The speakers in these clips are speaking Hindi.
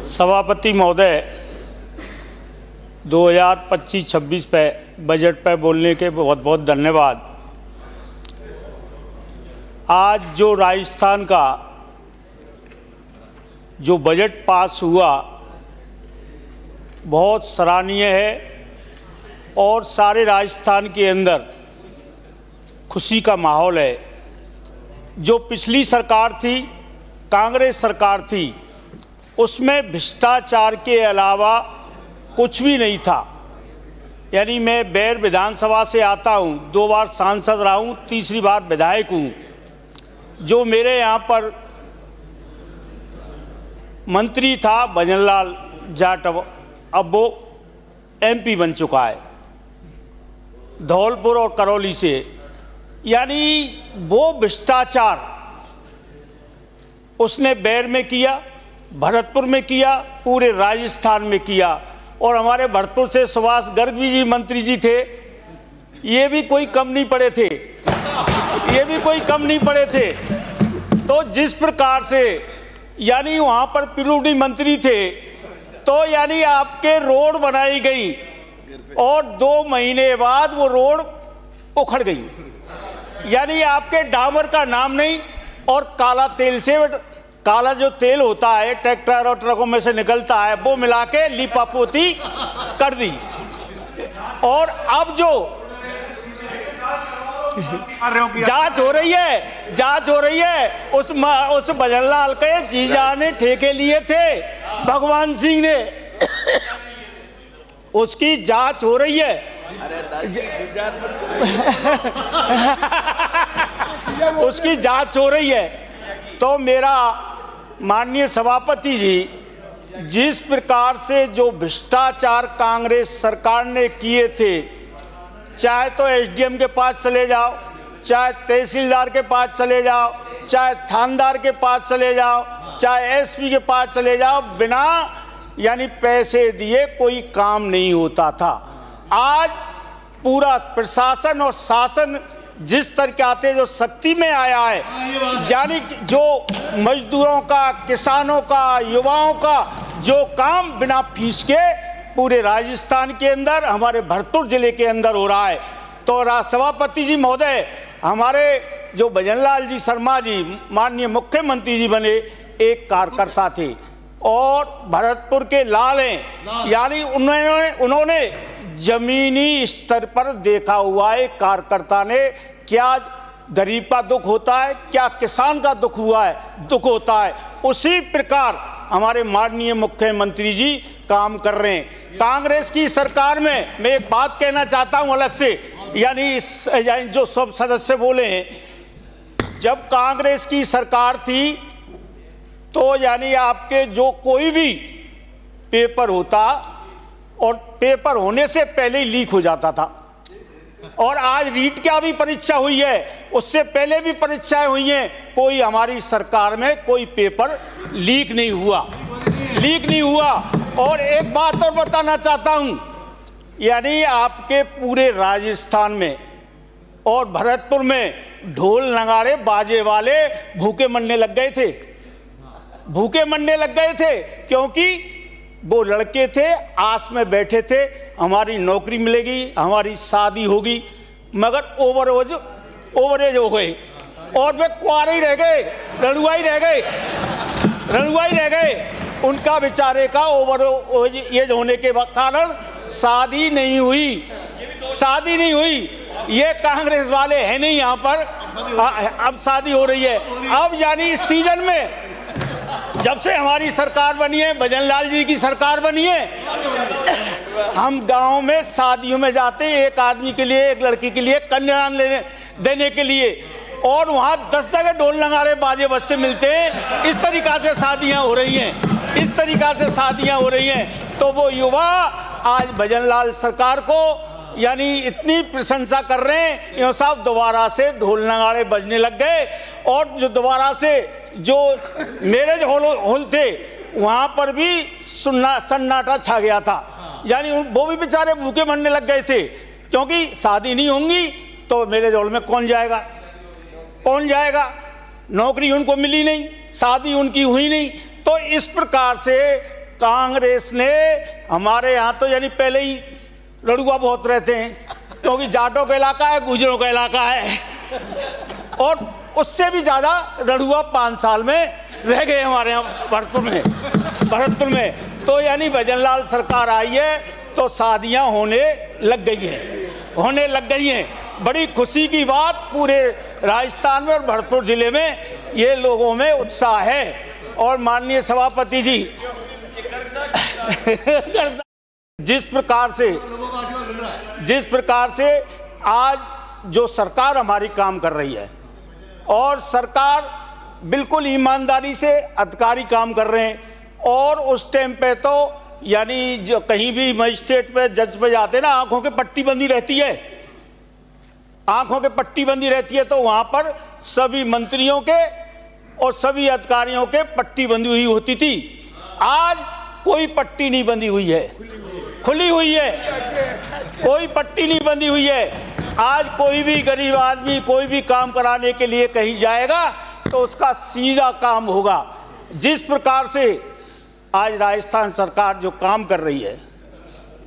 सभापति महोदय, 2025-26 पे बजट पे बोलने के बहुत बहुत धन्यवाद। आज जो राजस्थान का जो बजट पास हुआ बहुत सराहनीय है और सारे राजस्थान के अंदर खुशी का माहौल है। जो पिछली सरकार थी, कांग्रेस सरकार थी, उसमें भ्रष्टाचार के अलावा कुछ भी नहीं था। यानी मैं बैर विधानसभा से आता हूँ, 2 बार सांसद रहा हूँ, तीसरी बार विधायक हूँ। जो मेरे यहाँ पर मंत्री था भजनलाल जाटव, अब वो एमपी बन चुका है धौलपुर और करौली से। यानी वो भ्रष्टाचार उसने बैर में किया, भरतपुर में किया, पूरे राजस्थान में किया। और हमारे भरतपुर से सुभाष गर्ग जी मंत्री जी थे, ये भी कोई कम नहीं पड़े थे, ये भी कोई कम नहीं पड़े थे। तो जिस प्रकार से यानी वहाँ पर पीडब्ल्यूडी मंत्री थे, तो यानी आपके रोड बनाई गई और 2 महीने बाद वो रोड उखड़ गई। यानी आपके डामर का नाम नहीं, और काला तेल से, काला जो तेल होता है ट्रैक्टर और ट्रकों में से निकलता है, वो मिला के लिपापोती कर दी। और अब जो जांच हो रही है उस भजनलाल के जीजा ने ठेके लिए थे, भगवान सिंह ने, उसकी जांच हो रही है। उसकी जांच हो रही है। तो मेरा माननीय सभापति जी, जिस प्रकार से जो भ्रष्टाचार कांग्रेस सरकार ने किए थे, चाहे तो एसडीएम के पास चले जाओ, चाहे तहसीलदार के पास चले जाओ, चाहे थानेदार के पास चले जाओ, चाहे एसपी के पास चले जाओ, बिना यानी पैसे दिए कोई काम नहीं होता था। आज पूरा प्रशासन और शासन जिस तरह से जो शक्ति में आया है, यानी जो मजदूरों का, किसानों का, युवाओं का जो काम बिना फीस के पूरे राजस्थान के अंदर, हमारे भरतपुर जिले के अंदर हो रहा है। तो सभापति जी महोदय, हमारे जो भजनलाल जी शर्मा जी माननीय मुख्यमंत्री जी बने, एक कार्यकर्ता थे और भरतपुर के लाल हैं। यानी उन्होंने जमीनी स्तर पर देखा हुआ है कार्यकर्ता ने, क्या गरीब का दुख होता है, क्या किसान का दुख होता है। उसी प्रकार हमारे माननीय मुख्यमंत्री जी काम कर रहे हैं। कांग्रेस की सरकार में मैं एक बात कहना चाहता हूं अलग से, यानी जो सब सदस्य बोले हैं, जब कांग्रेस की सरकार थी तो यानी आपके जो कोई भी पेपर होता, और पेपर होने से पहले ही लीक हो जाता था। और आज रीट क्या भी परीक्षा हुई है, उससे पहले भी परीक्षाएं हुई हैं, कोई हमारी सरकार में कोई पेपर लीक नहीं हुआ। और एक बात और बताना चाहता हूं, यानी आपके पूरे राजस्थान में और भरतपुर में ढोल नगाड़े बाजे वाले भूखे मरने लग गए थे, क्योंकि वो लड़के थे आस में बैठे थे, हमारी नौकरी मिलेगी, हमारी शादी होगी, मगर ओवरेज हो गए और वे कुआरे ही रह गए, रड़ुआ ही रह गए। उनका बेचारे का ओवरेज होने के कारण शादी नहीं हुई। ये कांग्रेस वाले हैं नहीं यहाँ पर, अब शादी हो रही है। अब यानी इस सीजन में जब से हमारी सरकार बनी है, भजनलाल जी की सरकार बनी है, हम गांव में शादियों में जाते हैं, एक आदमी के लिए, एक लड़की के लिए कन्यादान देने के लिए, और वहाँ 10 जगह ढोल नगाड़े बाजे बजते मिलते हैं। इस तरीक़ा से शादियाँ हो रही हैं। तो वो युवा आज भजनलाल सरकार को यानी इतनी प्रशंसा कर रहे हैं, ये साहब दोबारा से ढोल नगाड़े बजने लग गए। और जो दोबारा से जो मैरिज हॉल थे, वहाँ पर भी सन्नाटा छा गया था। यानी वो भी बेचारे भूखे मरने लग गए थे, क्योंकि शादी नहीं होंगी तो मैरिज हॉल में कौन जाएगा। नौकरी उनको मिली नहीं, शादी उनकी हुई नहीं। तो इस प्रकार से कांग्रेस ने हमारे यहाँ तो यानी पहले ही लड़ुआ बहुत रहते हैं, क्योंकि जाटों का इलाका है, गुजरों का इलाका है, और उससे भी ज़्यादा लड़ुआ 5 साल में रह गए हमारे यहाँ भरतपुर में। तो यानी भजनलाल सरकार आई है तो शादियाँ होने लग गई हैं। बड़ी खुशी की बात, पूरे राजस्थान में और भरतपुर जिले में ये लोगों में उत्साह है। और माननीय सभापति जी जिस प्रकार से आज जो सरकार हमारी काम कर रही है, और सरकार बिल्कुल ईमानदारी से अधिकारी काम कर रहे हैं, और उस टाइम पे तो यानी जो कहीं भी मजिस्ट्रेट पे जज पे जाते ना, आंखों की पट्टी बंदी रहती है, तो वहां पर सभी मंत्रियों के और सभी अधिकारियों के पट्टी बंदी हुई होती थी। आज कोई पट्टी नहीं बंदी हुई है, खुली हुई है, कोई पट्टी नहीं बंदी हुई है। आज कोई भी गरीब आदमी कोई भी काम कराने के लिए कहीं जाएगा तो उसका सीधा काम होगा। जिस प्रकार से आज राजस्थान सरकार जो काम कर रही है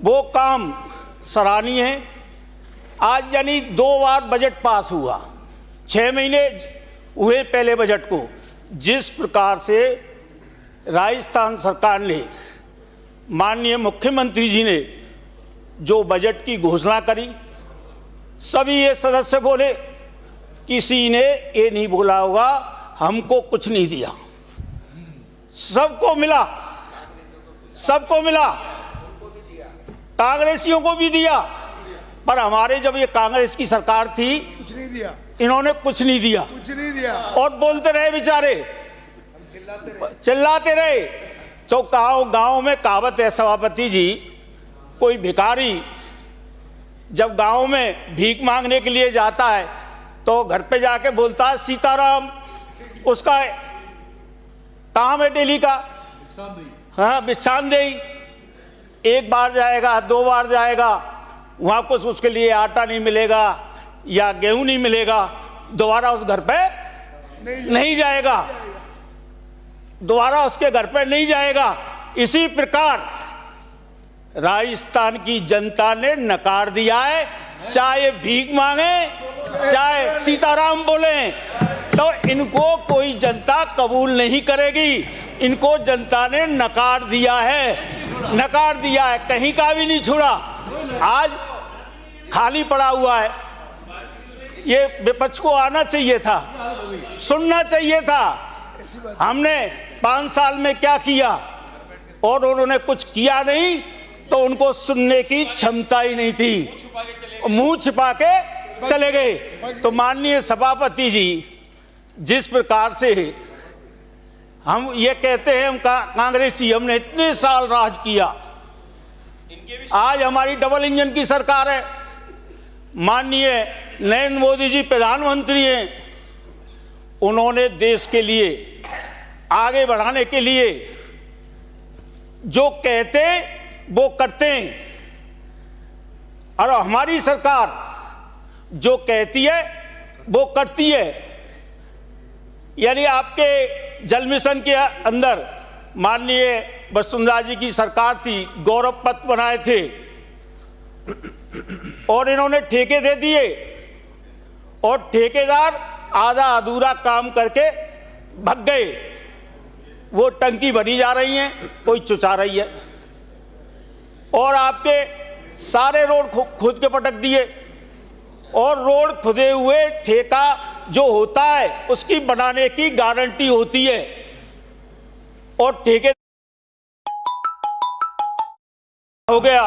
वो काम सराहनीय है। आज यानी 2 बार बजट पास हुआ, 6 महीने हुए पहले बजट को। जिस प्रकार से राजस्थान सरकार ने, माननीय मुख्यमंत्री जी ने जो बजट की घोषणा करी, सभी ये सदस्य बोले, किसी ने ये नहीं बोला होगा हमको कुछ नहीं दिया, सबको मिला, कांग्रेसियों को भी दिया। पर हमारे जब ये कांग्रेस की सरकार थी, कुछ नहीं दिया, इन्होंने कुछ नहीं दिया, और बोलते रहे बेचारे, चिल्लाते रहे। तो गांव में कहावत है सभापति जी, कोई भिखारी जब गांव में भीख मांगने के लिए जाता है तो घर पे जाके बोलता है सीताराम, उसका काम है डेली का, हाँ भिक्षांदेही। 1 बार जाएगा, 2 बार जाएगा, वहाँ कुछ उसके लिए आटा नहीं मिलेगा या गेहूं नहीं मिलेगा, दोबारा उस घर पे नहीं जाएगा, दोबारा उसके घर पे नहीं जाएगा। इसी प्रकार राजस्थान की जनता ने नकार दिया है, चाहे भीख मांगे चाहे सीताराम बोले, तो इनको कोई जनता कबूल नहीं करेगी। इनको जनता ने नकार दिया है, कहीं का भी नहीं छोड़ा। आज खाली पड़ा हुआ है, ये विपक्ष को आना चाहिए था, सुनना चाहिए था हमने 5 साल में क्या किया, और उन्होंने कुछ किया नहीं तो उनको सुनने की क्षमता ही नहीं थी, मुंह छिपा के चले गए। तो माननीय सभापति जी, जिस प्रकार से हम ये कहते हैं हम कांग्रेसी, हमने इतने साल राज किया, आज हमारी डबल इंजन की सरकार है, माननीय नरेंद्र मोदी जी प्रधानमंत्री हैं, उन्होंने देश के लिए आगे बढ़ाने के लिए जो कहते वो करते हैं, और हमारी सरकार जो कहती है वो करती है। यानी आपके जल मिशन के अंदर माननीय वसुंधरा जी की सरकार थी, गौरव पथ बनाए थे, और इन्होंने ठेके दे दिए, और ठेकेदार आधा अधूरा काम करके भाग गए। वो टंकी भरी जा रही है, कोई चुचा रही है, और आपके सारे रोड खुद के पटक दिए, और रोड खुदे हुए ठेका जो होता है उसकी बनाने की गारंटी होती है, और ठेके हो गया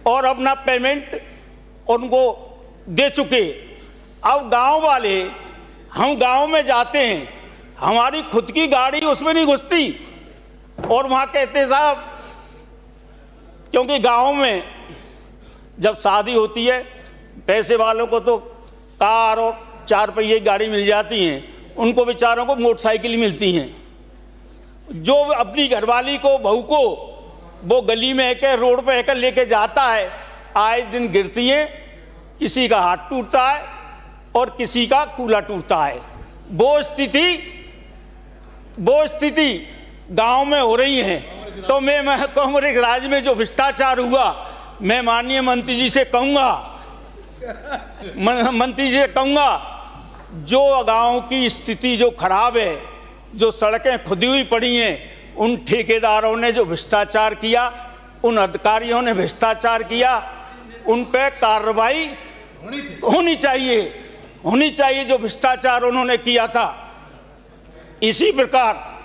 और अपना पेमेंट उनको दे चुके। अब गांव वाले, हम गांव में जाते हैं, हमारी खुद की गाड़ी उसमें नहीं घुसती, और वहाँ कहते साहब, क्योंकि गांव में जब शादी होती है पैसे वालों को तो कार और 4 पहिए गाड़ी मिल जाती हैं, उनको बेचारों को मोटरसाइकिल मिलती हैं। जो अपनी घरवाली को, बहू को वो गली में एक रोड पे एक लेके जाता है, आए दिन गिरती हैं, किसी का हाथ टूटता है और किसी का कूल्हा टूटता है। वो स्थिति गांव में हो रही है। तो मैं कांग्रेस राज में जो भ्रष्टाचार हुआ, मैं माननीय मंत्री जी से कहूँगा जो गांव की स्थिति जो खराब है, जो सड़कें खुदी हुई पड़ी हैं, उन ठेकेदारों ने जो भ्रष्टाचार किया, उन अधिकारियों ने भ्रष्टाचार किया, उन पर कार्रवाई होनी चाहिए जो भ्रष्टाचार उन्होंने किया था। इसी प्रकार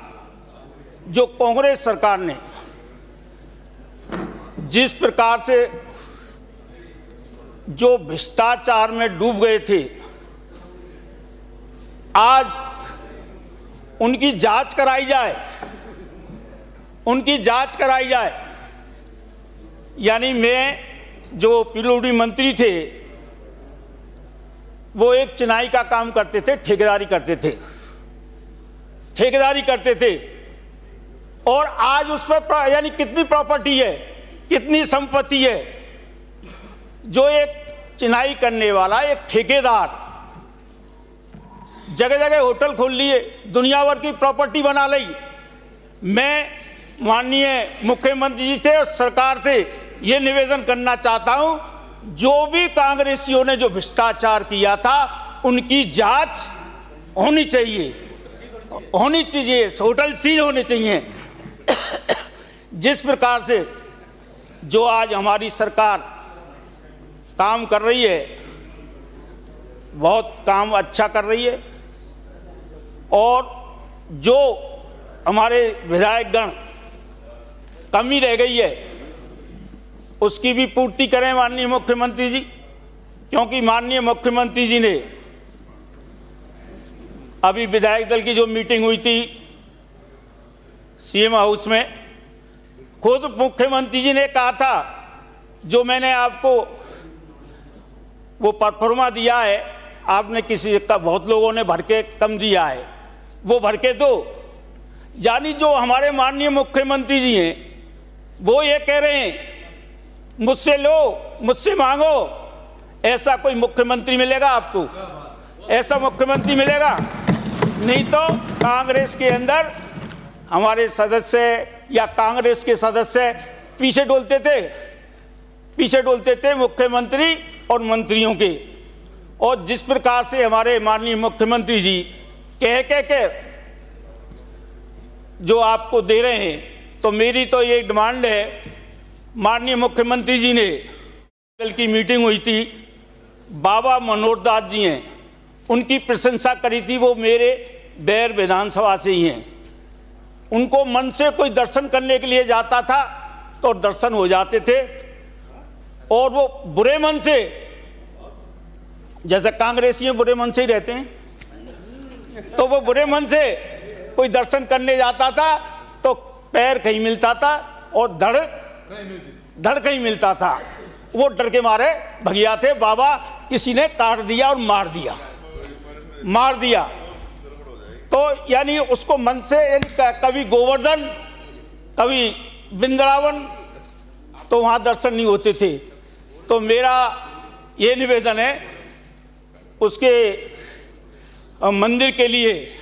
जो कांग्रेस सरकार ने जिस प्रकार से जो भ्रष्टाचार में डूब गए थे, आज उनकी जांच कराई जाए। यानी मैं जो पीडब्ल्यूडी मंत्री थे, वो एक चिनाई का काम करते थे, ठेकेदारी करते थे और आज उस पर यानी कितनी प्रॉपर्टी है, कितनी संपत्ति है। जो एक चिनाई करने वाला एक ठेकेदार जगह जगह होटल खोल लिए, दुनिया भर की प्रॉपर्टी बना ली। मैं माननीय मुख्यमंत्री जी थे और सरकार से ये निवेदन करना चाहता हूं, जो भी कांग्रेसियों ने जो भ्रष्टाचार किया था, उनकी जांच होनी चाहिए, होटल सील होने चाहिए। जिस प्रकार से जो आज हमारी सरकार काम कर रही है, बहुत काम अच्छा कर रही है और जो हमारे विधायकगण कमी रह गई है, उसकी भी पूर्ति करें माननीय मुख्यमंत्री जी। क्योंकि माननीय मुख्यमंत्री जी ने अभी विधायक दल की जो मीटिंग हुई थी सीएम हाउस में, खुद मुख्यमंत्री जी ने कहा था, जो मैंने आपको वो परफॉर्मा दिया है, आपने किसी का बहुत लोगों ने भर के कम दिया है, वो भर के दो। यानी जो हमारे माननीय मुख्यमंत्री जी हैं, वो ये कह रहे हैं मुझसे लो, मुझसे मांगो। ऐसा कोई मुख्यमंत्री मिलेगा आपको? ऐसा मुख्यमंत्री मिलेगा? नहीं। तो कांग्रेस के अंदर हमारे सदस्य या कांग्रेस के सदस्य पीछे डोलते थे मुख्यमंत्री और मंत्रियों के। और जिस प्रकार से हमारे माननीय मुख्यमंत्री जी कह जो आपको दे रहे हैं, तो मेरी तो ये डिमांड है, माननीय मुख्यमंत्री जी ने कल की मीटिंग हुई थी, बाबा मनोहर दास जी हैं, उनकी प्रशंसा करी थी। वो मेरे बैर विधानसभा से ही हैं। उनको मन से कोई दर्शन करने के लिए जाता था तो दर्शन हो जाते थे, और वो बुरे मन से, जैसे कांग्रेसी बुरे मन से ही रहते हैं, तो वो बुरे मन से कोई दर्शन करने जाता था तो पैर कहीं मिलता था और धड़ कहीं मिलता था। वो डर के मारे भगिया थे, बाबा किसी ने काट दिया और मार दिया। तो यानी उसको मन से, यानी कभी गोवर्धन, कभी वृंदावन, तो वहाँ दर्शन नहीं होते थे। तो मेरा ये निवेदन है, उसके मंदिर के लिए,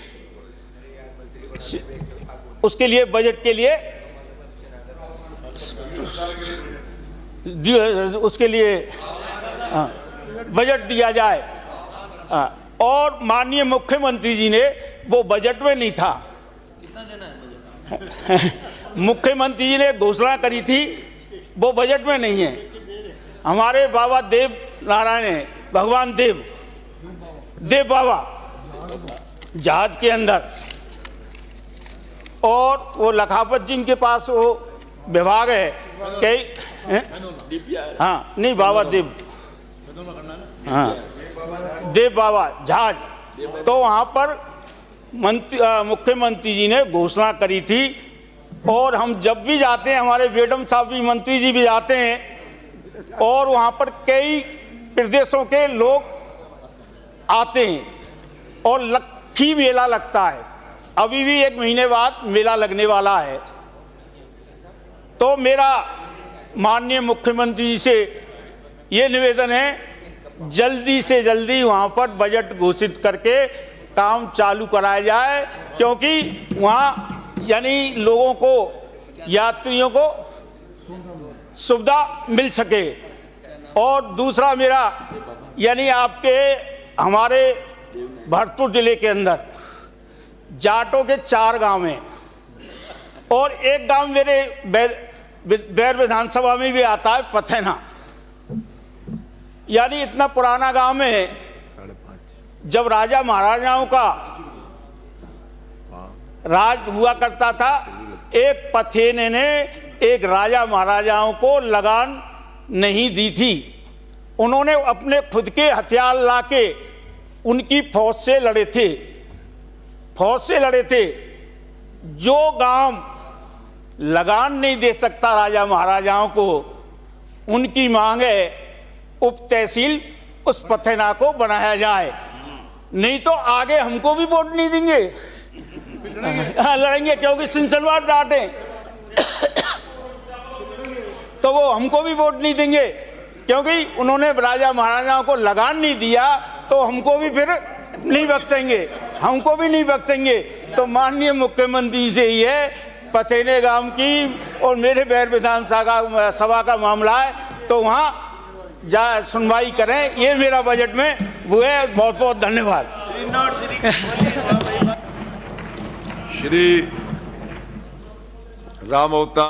उसके लिए बजट के लिए, उसके लिए बजट दिया जाए। और माननीय मुख्यमंत्री जी ने वो बजट में नहीं था। कितना देना है बजट? मुख्यमंत्री जी ने घोषणा करी थी, वो बजट में नहीं है। हमारे बाबा देव नारायण है, भगवान देव बाबा जहाज के अंदर, और वो लखापत जी के पास वो विभाग है कई, हाँ नहीं बाबा देव, हाँ देव बाबा जहाज। तो वहाँ पर मुख्यमंत्री जी ने घोषणा करी थी, और हम जब भी जाते हैं, हमारे बेडम साहब भी, मंत्री जी भी जाते हैं, और वहाँ पर कई प्रदेशों के लोग आते हैं और लक्खी मेला लगता है। अभी भी 1 महीने बाद मेला लगने वाला है। तो मेरा माननीय मुख्यमंत्री जी से ये निवेदन है, जल्दी से जल्दी वहाँ पर बजट घोषित करके काम चालू कराया जाए, क्योंकि वहाँ यानी लोगों को, यात्रियों को सुविधा मिल सके। और दूसरा मेरा यानी आपके हमारे भरतपुर जिले के अंदर जाटों के 4 गांव हैं और एक गांव मेरे बैर विधानसभा में भी आता है, पथेना। यानी इतना पुराना गांव में जब राजा महाराजाओं का राज हुआ करता था, एक पथेने ने एक राजा महाराजाओं को लगान नहीं दी थी। उन्होंने अपने खुद के हथियार लाके उनकी फौज से लड़े थे। जो गांव लगान नहीं दे सकता राजा महाराजाओं को, उनकी मांग है उप तहसील उस पथेना को बनाया जाए, नहीं तो आगे हमको भी वोट नहीं देंगे। लड़ेंगे क्योंकि सिंसलवार जाट हैं तो वो हमको भी वोट नहीं देंगे, क्योंकि उन्होंने राजा महाराजाओं को लगान नहीं दिया, तो हमको भी फिर नहीं बख्शेंगे। तो माननीय मुख्यमंत्री से ही है, पथेने गांव की और मेरे बैर विधानसभा का मामला है, तो वहाँ जा सुनवाई करें। ये मेरा बजट में वो है। बहुत बहुत धन्यवाद। श्री राम अवतार